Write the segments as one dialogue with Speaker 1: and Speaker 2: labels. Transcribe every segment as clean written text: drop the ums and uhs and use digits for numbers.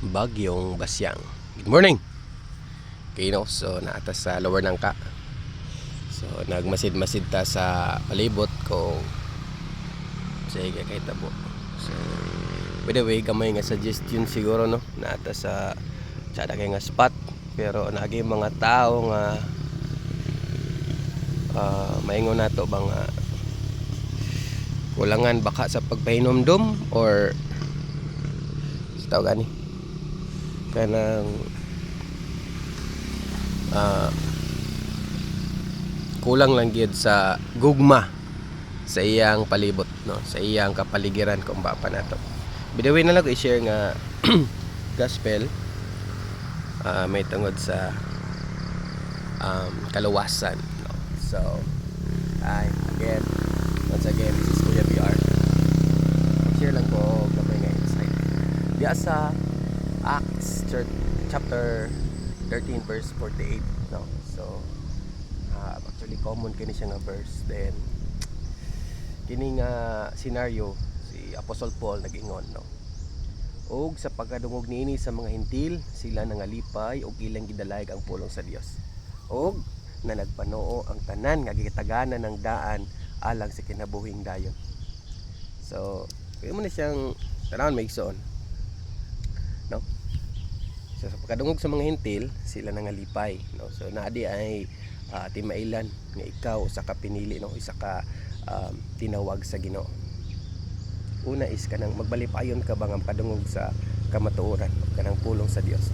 Speaker 1: Bagyong Basyang. Good morning. Kino, so naatas sa Lower Nangka. So nagmasid-masid ta sa palibot ko. Sige kay tabo. So by the way, gamay nga suggestion siguro no, naatas sa tsada kay nga spot, pero nagi mga tao nga maingon nato bang kulangan baka sa pagpahinomdom or sa tao gani kanang kulang lang gyud sa gugma sa iyang palibot no, sa iyang kapaligiran kung pa nato. By the way na lang ko i-share nga gospel may tungod sa kaluwasan no? So once again this is Kuya BR. Share lang ko gamay nga insight diya sa Acts chapter 13 verse 48 no. So actually common kini siya nga verse. Then kini nga scenario si Apostle Paul nag-ingon no, og sa pagkadungog niini sa mga hintil sila nangalipay og ilang gidalayag ang pulong sa Dios, og na nagpanoo ang tanan nga gitaganan ng daan alang sa kinabuhing dayon. So kaya mo na siyang tanan may igsoon no. So sa pagkadungog sa mga hintil sila nangalipay no. So naadi ay timailan nga ikaw usa ka pinili no, isa ka tinawag sa Ginoo. Una is kanang magbalipayon ka bang ang kadungog sa kamatuoran kanang pulong sa Dios.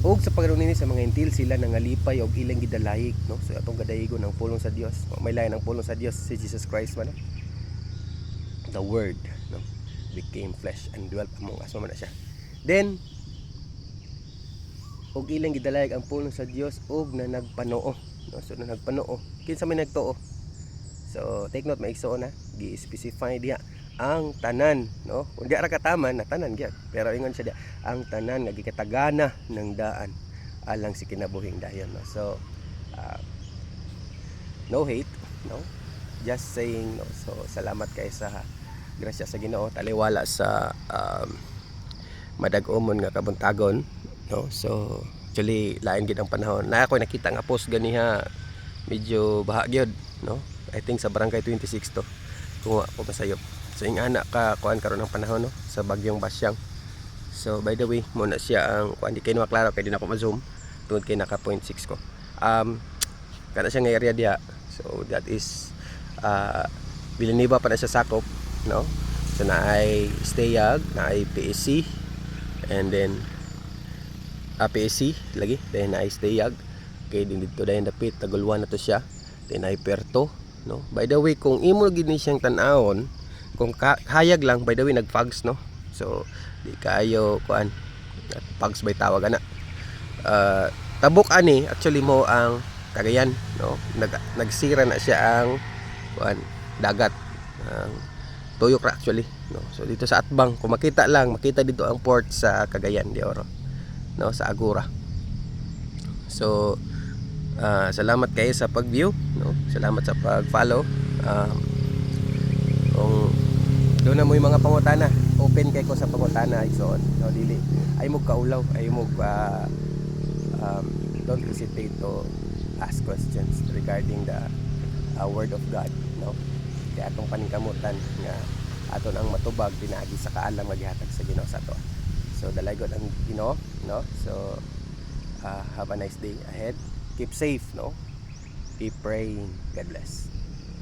Speaker 1: Og sa pagdungog nini sa mga hintil sila nangalipay og ilang gidalayig no. So atong gadayigon ang pulong sa Dios. May lain ang pulong sa Dios si Jesus Christ man no? The word no became flesh and dwelt among us man na siya. Then og ilang gidalayag ang pulong sa Dios og na nagpanoo no. So na nagpanoo kinsa may nagtuo. So take note, maigsoon na gi-specify diha ang tanan no. Kung di ra kataman na tanan gyud, pero ingon siya diha ang tanan nga gikatagana ng daan alang si kinabuhing dayon no. So no hate no, just saying no. So salamat kay sa grasya sa Ginoo, taliwala sa madag-umon nga kabuntagon no. So actually lain gid ang panahon na ako nakita nga post ganiha medyo baha gyud no. I think sa barangay 26 to kung ako masayop. So ing anak ka kuan karon ng panahon no sa Bagyong Basyang. So by the way mo na siya ang kuan di kay no klaro kay di na ako ma-zoom tungod kay naka 0.6 ko. Kana siya nga area diha. So that is Villanueva pa na siya sakop no. So na ay Stayag, na ay PSC, and then PSC lagi, then na ay Stayag. Okay, din dito dayon dapit Tagulwan na to siya. Then ay Perto no. By the way kung imo gid ni siyang tan-awon kung hayag lang, by the way nagfags no. So di kayo kuan fags by tawag ana. Tabok ani actually mo ang Cagayan no. Nagsira na siya ang kuan dagat ang tuyok ra actually no. So dito sa Atbang kung makita dito ang port sa Cagayan de Oro no, sa Agora. So salamat kayo sa pag-view no? Salamat sa pag-follow. Kung doon na mo yung mga pangutana, open kay ko sa pangutana igsoon no, dili ay mo kaulaw, ay mo don't hesitate to ask questions regarding the word of God no. Kaya atong paningkamutan nga aton ang matubag pinaagi sa kaalam nga gihatag sa Ginoo sa ato. So dalaygon ang Ginoo no. So have a nice day ahead. Keep safe no. Keep praying. God bless.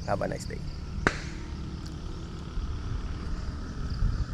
Speaker 1: Have a nice day.